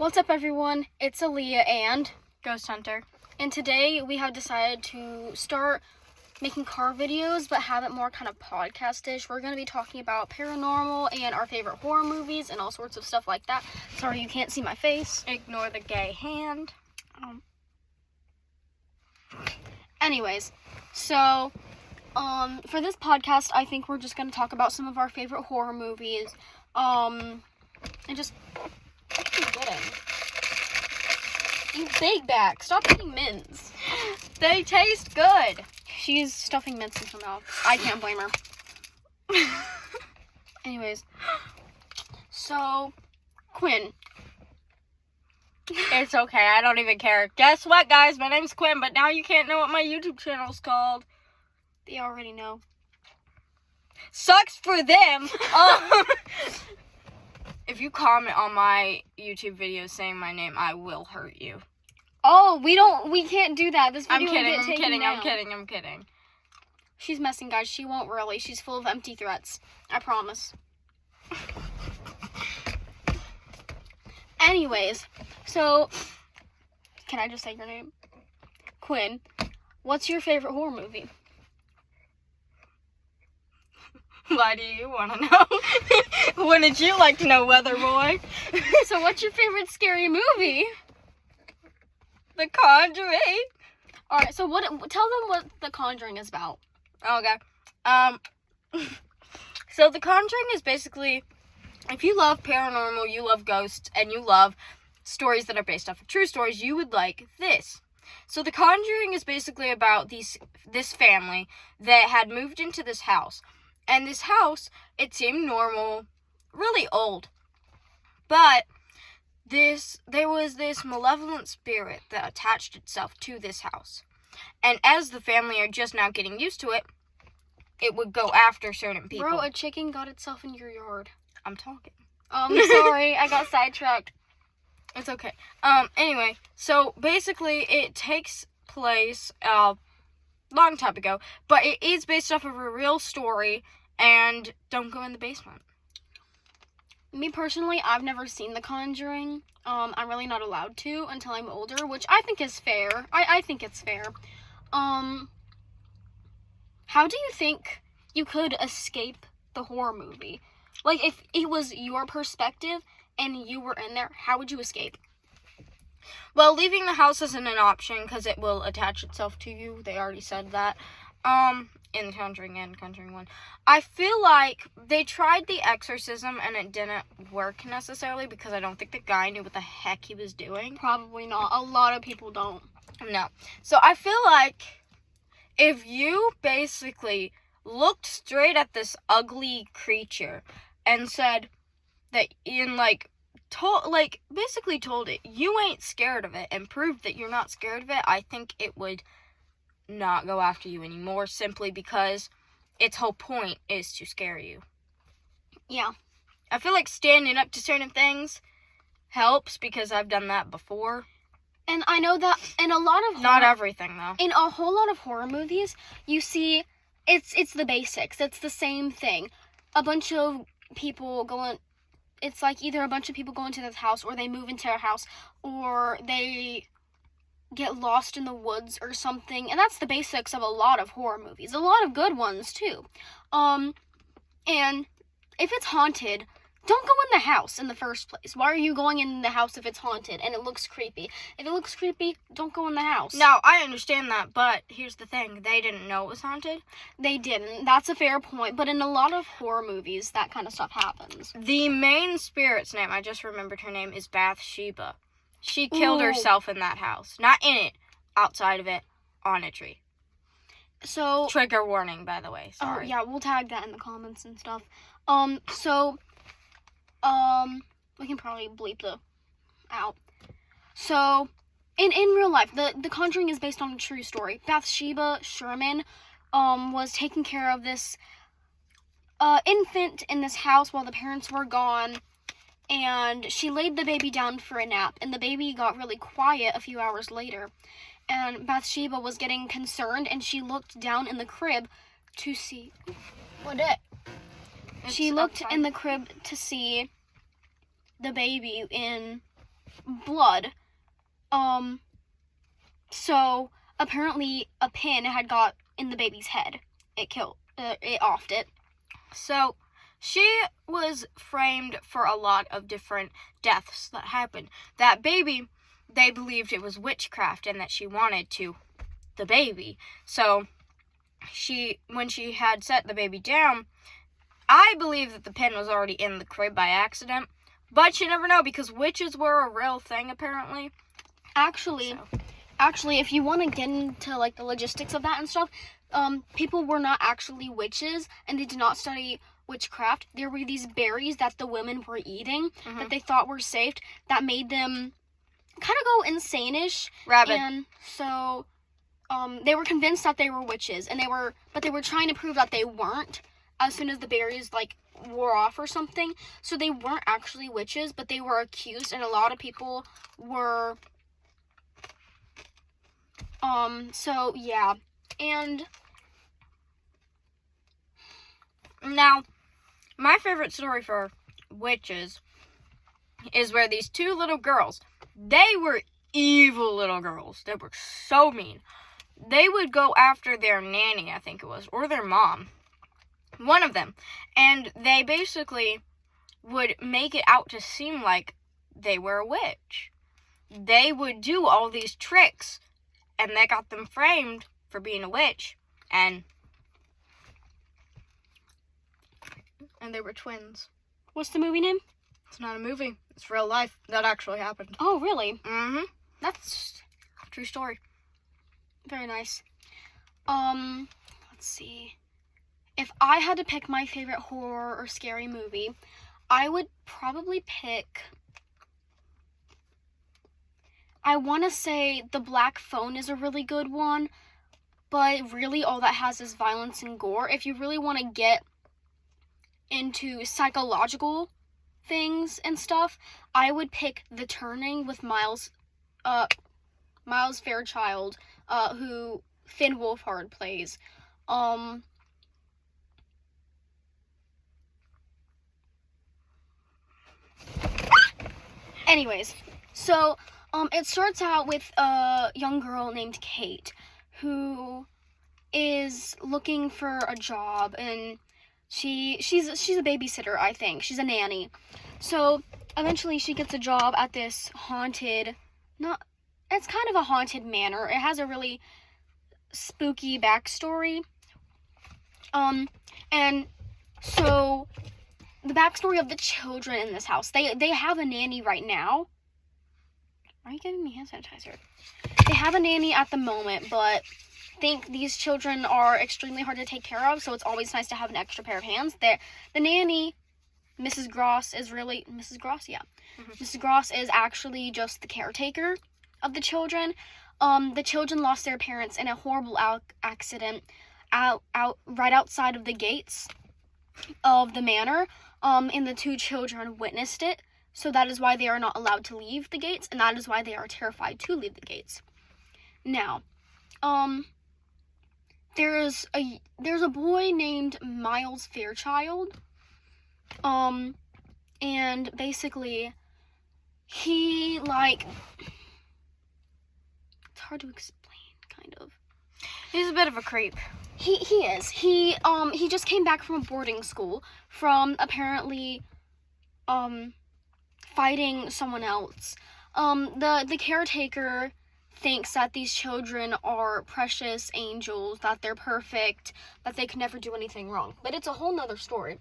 What's up, everyone? It's Aaliyah and Ghost Hunter. And today we have decided to start making car videos, but have it more kind of podcast-ish. We're going to be talking about paranormal and our favorite horror movies and all sorts of stuff like that. Sorry, you can't see my face. Ignore the gay hand. Anyways, so for this podcast, I think we're just going to talk about some of our favorite horror movies. And just... What are you getting? You big back. Stop eating mints. They taste good. She's stuffing mints in her mouth. I can't blame her. Anyways. So, Quinn. It's okay. I don't even care. Guess what, guys? My name's Quinn, but now you can't know what my YouTube channel's called. They already know. Sucks for them. If you comment on my YouTube video saying my name, I will hurt you. Oh, we can't do that. This video will get taken down. I'm kidding. She's messing, guys. She won't really. She's full of empty threats. I promise. Anyways, so, can I just say your name? Quinn, what's your favorite horror movie? Why do you want to know? Wouldn't you like to know, Weather Boy? So what's your favorite scary movie? The Conjuring. Alright, so tell them what The Conjuring is about. Okay. So The Conjuring is basically, if you love paranormal, you love ghosts, and you love stories that are based off of true stories, you would like this. So The Conjuring is basically about this family that had moved into this house. And this house, it seemed normal, really old. But there was this malevolent spirit that attached itself to this house. And as the family are just now getting used to it, it would go after certain people. Bro, a chicken got itself in your yard. I'm talking. Sorry, I got sidetracked. It's okay. Anyway, so basically it takes place long time ago, but it is based off of a real story, and don't go in the basement. Me personally, I've never seen The Conjuring. I'm really not allowed to until I'm older, which I think is fair. I think it's fair. How do you think you could escape the horror movie? Like, if it was your perspective and you were in there, how would you escape? Well, leaving the house isn't an option because it will attach itself to you. They already said that. In The Conjuring and Conjuring 1. I feel like they tried the exorcism and it didn't work necessarily because I don't think the guy knew what the heck he was doing. Probably not. A lot of people don't. No. So I feel like if you basically looked straight at this ugly creature and said that basically told it you ain't scared of it and proved that you're not scared of it, I think it would not go after you anymore, simply because its whole point is to scare you. Yeah. I feel like standing up to certain things helps because I've done that before. And I know that in a lot of not everything though. In a whole lot of horror movies, you see it's the basics. It's the same thing. A bunch of people it's like either a bunch of people go into this house, or they move into a house, or they get lost in the woods or something. And that's the basics of a lot of horror movies. A lot of good ones, too. And if it's haunted, don't go in the house in the first place. Why are you going in the house if it's haunted and it looks creepy? If it looks creepy, don't go in the house. Now, I understand that, but here's the thing. They didn't know it was haunted. They didn't. That's a fair point. But in a lot of horror movies, that kind of stuff happens. The main spirit's name, I just remembered her name, is Bathsheba. She killed herself in that house. Not in it, outside of it, on a tree. So... Trigger warning, by the way. Sorry. Oh, yeah, we'll tag that in the comments and stuff. We can probably bleep out. So, in real life, the Conjuring is based on a true story. Bathsheba Sherman, was taking care of this, infant in this house while the parents were gone. And she laid the baby down for a nap, and the baby got really quiet a few hours later. And Bathsheba was getting concerned, and she looked down in the crib to see... What it? She looked in the crib to see the baby in blood. So apparently a pin had got in the baby's head. It offed it. So she was framed for a lot of different deaths that happened. That baby, they believed it was witchcraft and that she wanted to the baby. So when she had set the baby down, I believe that the pin was already in the crib by accident. But you never know, because witches were a real thing, apparently. Actually, if you want to get into like the logistics of that and stuff, people were not actually witches, and they did not study witchcraft. There were these berries that the women were eating that they thought were safe, that made them kind of go insane-ish. Rabid. And so they were convinced that they were witches, and they were trying to prove that they weren't as soon as the berries like wore off or something. So they weren't actually witches, but they were accused, and a lot of people were. So yeah, and now my favorite story for witches is where these two little girls, they were evil little girls. They were so mean. They would go after their nanny, I think it was, or their mom. One of them. And they basically would make it out to seem like they were a witch. They would do all these tricks, and they got them framed for being a witch. And they were twins. What's the movie name? It's not a movie. It's real life. That actually happened. Oh, really? Mm-hmm. That's a true story. Very nice. Let's see. If I had to pick my favorite horror or scary movie, I would probably pick... I want to say The Black Phone is a really good one, but really all that has is violence and gore. If you really want to get into psychological things and stuff, I would pick The Turning with Miles Fairchild, who Finn Wolfhard plays. Anyways, so it starts out with a young girl named Kate who is looking for a job, and she's a babysitter, I think. She's a nanny. So eventually she gets a job at this haunted, it's kind of a haunted manor. It has a really spooky backstory. And so the backstory of the children in this house, they have a nanny right now. Why are you giving me hand sanitizer? They have a nanny at the moment, but I think these children are extremely hard to take care of, so it's always nice to have an extra pair of hands. The nanny, Mrs. Gross, is really... Mrs. Gross, yeah. Mm-hmm. Mrs. Gross is actually just the caretaker of the children. The children lost their parents in a horrible accident right outside of the gates of the manor, and the two children witnessed it. So that is why they are not allowed to leave the gates, and that is why they are terrified to leave the gates. Now, there's a boy named Miles Fairchild, and basically, he, like, it's hard to explain, kind of. He's a bit of a creep. He is. He just came back from a boarding school from apparently, fighting someone else. The caretaker thinks that these children are precious angels, that they're perfect, that they can never do anything wrong. But it's a whole nother story.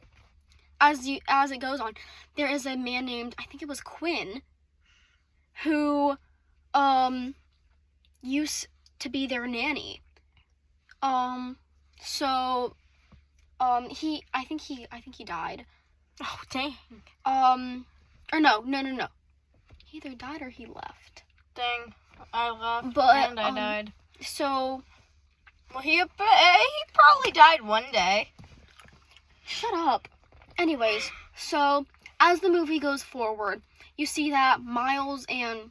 As it goes on, there is a man named, I think it was Quinn, who used to be their nanny. I think he died. Oh, dang. Or no. He either died or he left. Dang. I left But, and I died. So... Well, he probably died one day. Shut up. Anyways, so, as the movie goes forward, you see that Miles and,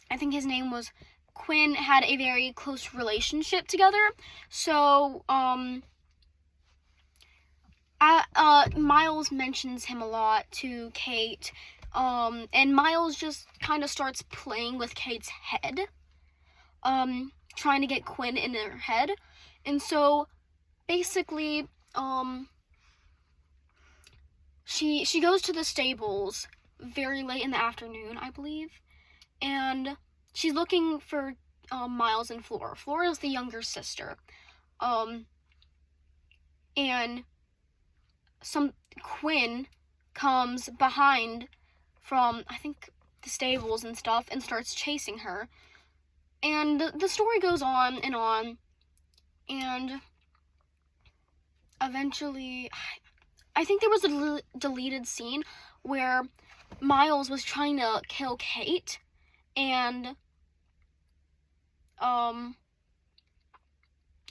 I think his name was Quinn, had a very close relationship together. So, Miles mentions him a lot to Kate. And Miles just kind of starts playing with Kate's head, trying to get Quinn in her head. And so, basically, she goes to the stables very late in the afternoon, I believe, and she's looking for Miles and Flora. Flora is the younger sister, and Quinn comes behind from, I think, the stables and stuff, and starts chasing her. And the story goes on, and eventually, I think there was a deleted scene where Miles was trying to kill Kate, and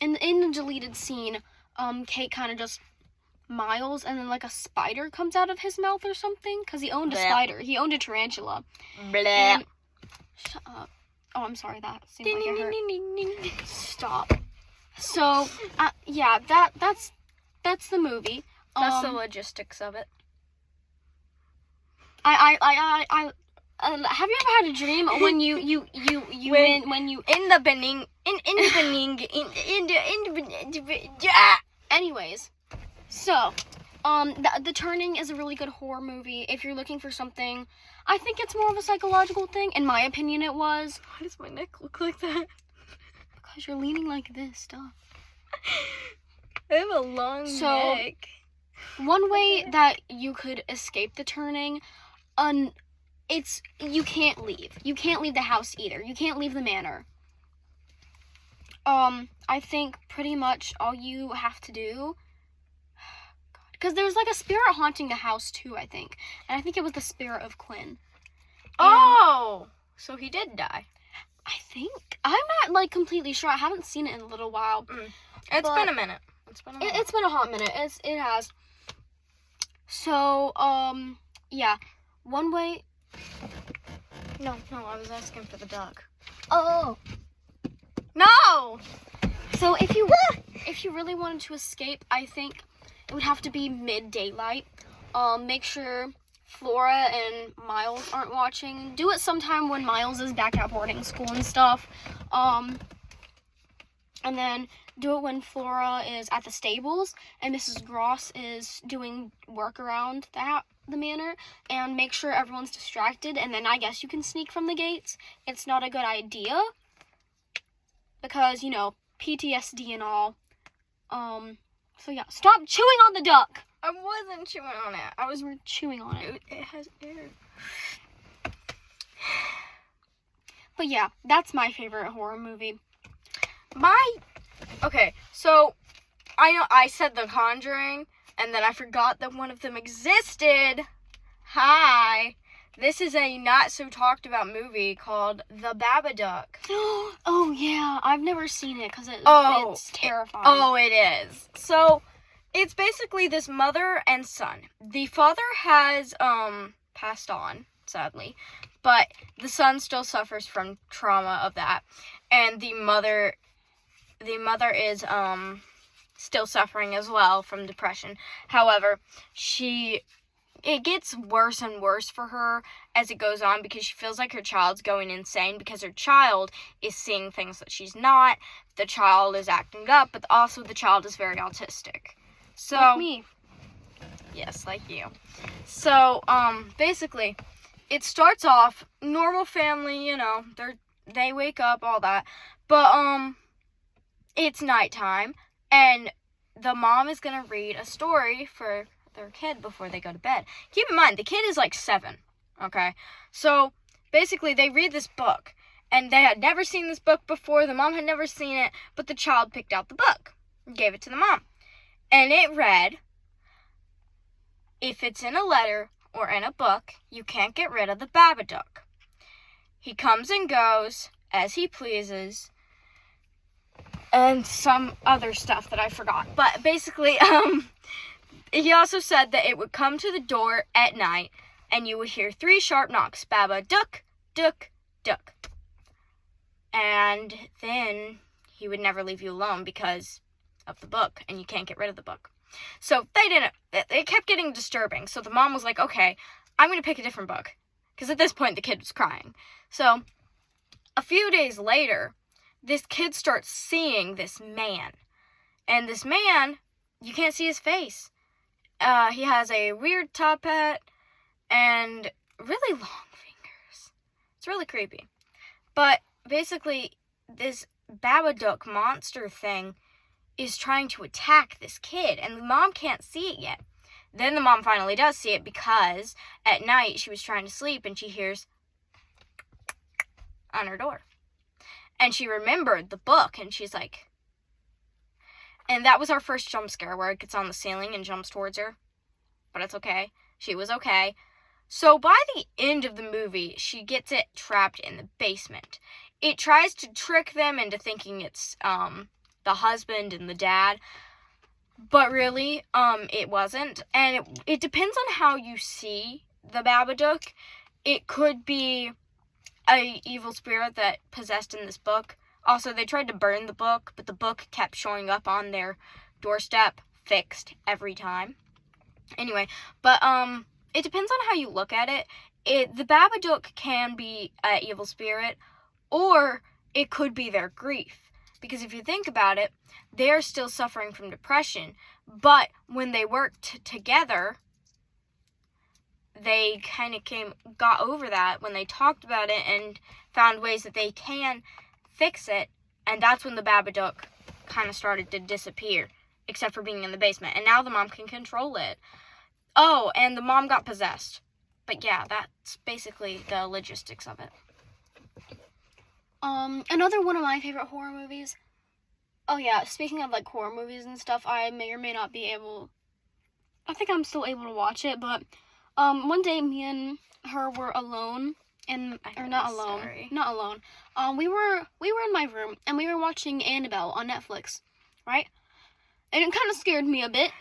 in the deleted scene, Kate kind of just Miles, and then like a spider comes out of his mouth or something, because he owned a spider. He owned a tarantula. And, shut up. Oh, I'm sorry, that seemed like it hurt. Stop. So, yeah, that's the movie. That's the logistics of it. Have you ever had a dream when you in the beginning anyways, so the Turning is a really good horror movie if you're looking for something. I think it's more of a psychological thing. In my opinion, it was. Why does my neck look like that? Because you're leaning like this, stuff. I have a long neck. One way that you could escape the Turning, you can't leave. You can't leave the house either. You can't leave the manor. I think pretty much all you have to do, because there's like a spirit haunting the house too, I think. And I think it was the spirit of Quinn. Oh, so he did die. I think. I'm not like completely sure. I haven't seen it in a little while. It's been a minute. It's been a hot minute. It has. So, yeah. One way. No, I was asking for the dog. Oh. No! So if you really wanted to escape, I think it would have to be mid-daylight. Make sure Flora and Miles aren't watching. Do it sometime when Miles is back at boarding school and stuff. And then do it when Flora is at the stables and Mrs. Gross is doing work around the manor, and make sure everyone's distracted, and then I guess you can sneak from the gates. It's not a good idea because, PTSD and all. So yeah, stop chewing on the duck. I wasn't chewing on it. I was chewing on it. It has air. But yeah, that's my favorite horror movie. Okay, so I know I said The Conjuring, and then I forgot that one of them existed. Hi. This is a not so talked about movie called The Babadook. Oh yeah, I've never seen it because it's terrifying. It is. So it's basically this mother and son. The father has passed on, sadly, but the son still suffers from trauma of that, and the mother is still suffering as well from depression. However, it gets worse and worse for her as it goes on, because she feels like her child's going insane because her child is seeing things that she's not. The child is acting up, but also the child is very autistic. So, like me. Yes, like you. So, basically, it starts off normal family, they wake up, all that. But, it's nighttime, and the mom is going to read a story for their kid before they go to bed. Keep in mind, the kid is like 7, okay? So, basically, they read this book, and they had never seen this book before. The mom had never seen it, but the child picked out the book and gave it to the mom. And it read, if it's in a letter or in a book, you can't get rid of the Babadook. He comes and goes as he pleases, and some other stuff that I forgot. But basically, he also said that it would come to the door at night, and you would hear 3 sharp knocks. Babadook, dook, dook. And then he would never leave you alone because of the book, and you can't get rid of the book. So it kept getting disturbing. So the mom was like, okay, I'm going to pick a different book. Because at this point, the kid was crying. So, a few days later, this kid starts seeing this man. And this man, you can't see his face. He has a weird top hat and really long fingers. It's really creepy. But basically, this Babadook monster thing is trying to attack this kid, and the mom can't see it yet. Then the mom finally does see it because at night she was trying to sleep and she hears on her door. And she remembered the book and she's like... And that was our first jump scare where it gets on the ceiling and jumps towards her. But it's okay. She was okay. So by the end of the movie, she gets it trapped in the basement. It tries to trick them into thinking it's the husband and the dad. But really, it wasn't. And it depends on how you see the Babadook. It could be a evil spirit that possessed in this book. Also, they tried to burn the book, but the book kept showing up on their doorstep, fixed every time. Anyway, but it depends on how you look at it. The Babadook can be an evil spirit, or it could be their grief. Because if you think about it, they're still suffering from depression, but when they worked together, they kind of got over that when they talked about it and found ways that they can fix it, and that's when the Babadook kind of started to disappear, except for being in the basement, and now the mom can control it. Oh, and the mom got possessed. But yeah, that's basically the logistics of it. Another one of my favorite horror movies. Oh yeah, speaking of like horror movies and stuff, I may or may not be able... I think I'm still able to watch it, but one day me and her were alone. Not alone. We were in my room and we were watching Annabelle on Netflix, right? And it kind of scared me a bit,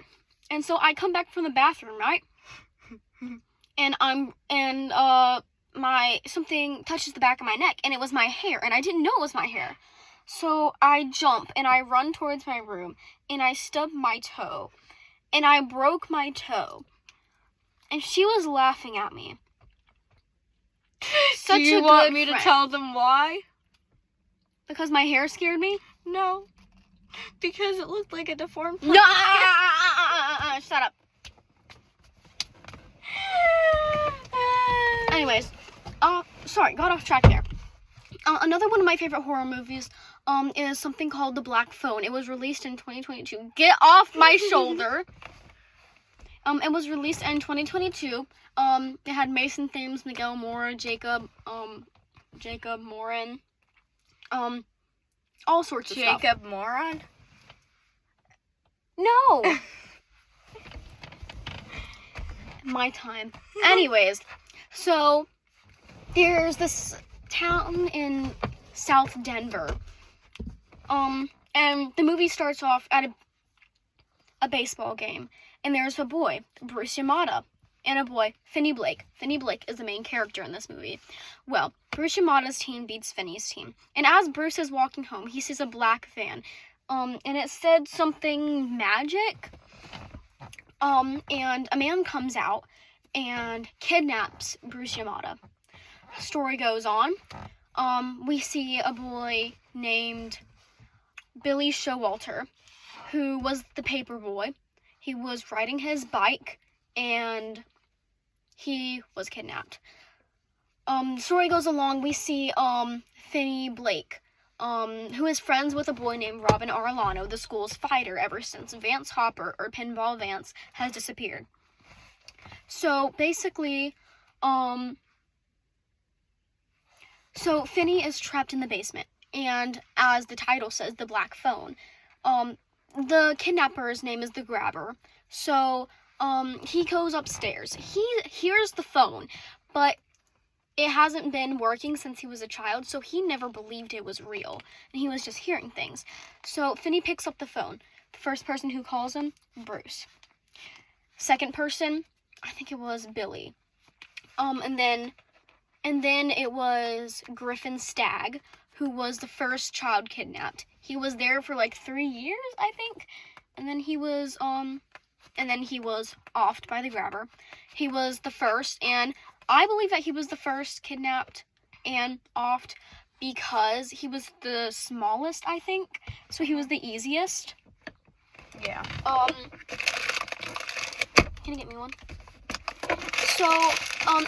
and so I come back from the bathroom, right? And something touches the back of my neck, and it was my hair, and I didn't know it was my hair. So I jump and I run towards my room, and I stub my toe, and I broke my toe, and she was laughing at me. Do you want me to tell them why? Because my hair scared me? No. Because it looked like a deformed No! Shut up. Anyways, sorry, got off track there. Another one of my favorite horror movies is something called The Black Phone. It was released in 2022. Get off my shoulder. It was released in 2022. It had Mason Thames, Miguel Mora, Jacob Moran, all sorts of stuff. Jacob Moran? No! My time. Anyways, so there's this town in South Denver. And the movie starts off at a baseball game. And there's a boy, Bruce Yamada, and a boy, Finney Blake. Finney Blake is the main character in this movie. Well, Bruce Yamada's team beats Finney's team. And as Bruce is walking home, he sees a black van. And it said something magic. And a man comes out and kidnaps Bruce Yamada. Story goes on. We see a boy named Billy Showalter, who was the paper boy. He was riding his bike, and he was kidnapped. The story goes along, we see Finney Blake, who is friends with a boy named Robin Arellano, the school's fighter, ever since Vance Hopper, or Pinball Vance, has disappeared. So, basically, so Finney is trapped in the basement, and as the title says, the Black Phone. The kidnapper's name is the Grabber. So, he goes upstairs. He hears the phone, but it hasn't been working since he was a child, so he never believed it was real, and he was just hearing things. So, Finney picks up the phone. The first person who calls him, Bruce. Second person, I think it was Billy. And then it was Griffin Stagg, who was the first child kidnapped. He was there for like 3 years, I think. And then he was and then he was offed by the grabber. He was the first, and I believe that he was the first kidnapped and offed because he was the smallest, I think. So he was the easiest. Yeah. Can you get me one? So,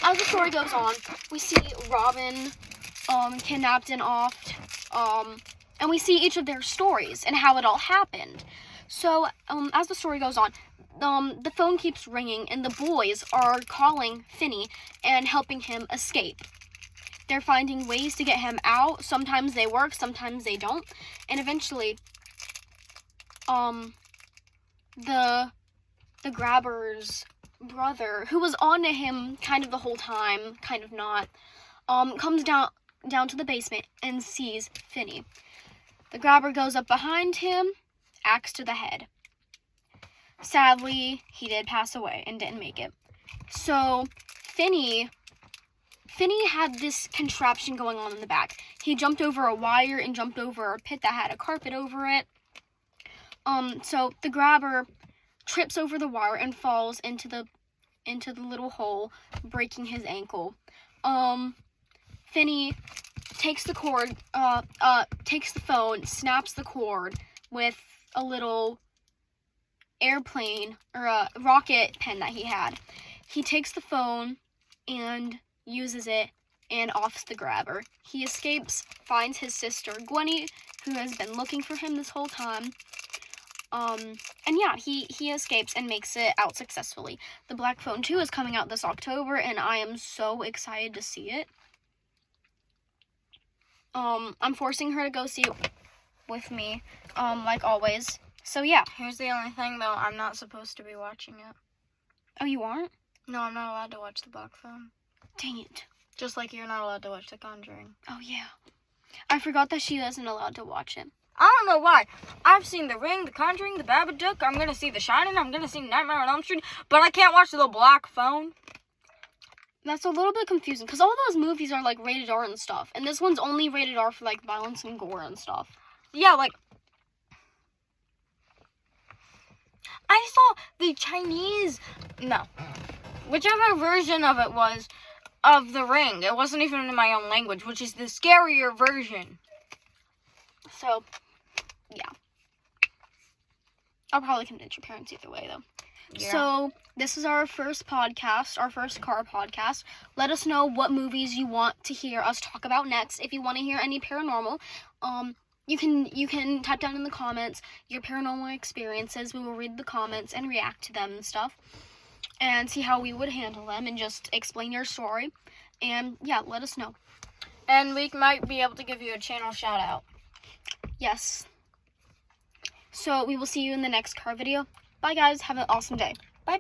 as the story goes on, we see Robin, kidnapped and offed, and we see each of their stories and how it all happened. So, as the story goes on, the phone keeps ringing, and the boys are calling Finney and helping him escape. They're finding ways to get him out. Sometimes they work, sometimes they don't, and eventually, the grabber's brother, who was on to him kind of the whole time, kind of not, comes down to the basement and sees Finney. The grabber goes up behind him, axe to the head. Sadly, he did pass away and didn't make it. So, Finney had this contraption going on in the back. He jumped over a wire and jumped over a pit that had a carpet over it. So the grabber trips over the wire and falls into the little hole, breaking his ankle. Finney takes the cord, takes the phone, snaps the cord with a little airplane or a rocket pen that he had. He takes the phone and uses it and offs the grabber. He escapes, finds his sister Gwenny, who has been looking for him this whole time. And yeah, he escapes and makes it out successfully. The Black Phone 2 is coming out this October, and I am so excited to see it. I'm forcing her to go see it with me, like always. So yeah. Here's the only thing, though. I'm not supposed to be watching it. Oh, you aren't? No, I'm not allowed to watch The Black Phone. Dang it. Just like you're not allowed to watch The Conjuring. Oh, yeah. I forgot that she isn't allowed to watch it. I don't know why. I've seen The Ring, The Conjuring, The Babadook. I'm gonna see The Shining. I'm gonna see Nightmare on Elm Street. But I can't watch The Black Phone. That's a little bit confusing, because all those movies are, like, rated R and stuff. And this one's only rated R for, like, violence and gore and stuff. Yeah, like, I saw the Chinese, no, whichever version of it was, of The Ring. It wasn't even in my own language, which is the scarier version. So, yeah. I'll probably convince your parents either way, though. Yeah. So, this is our first podcast, our first car podcast. Let us know what movies you want to hear us talk about next. If you want to hear any paranormal, you can type down in the comments your paranormal experiences. We will read the comments and react to them and stuff, and see how we would handle them, and just explain your story. And yeah, let us know. And we might be able to give you a channel shout out. Yes. So we will see you in the next car video. Bye guys, have an awesome day. Bye.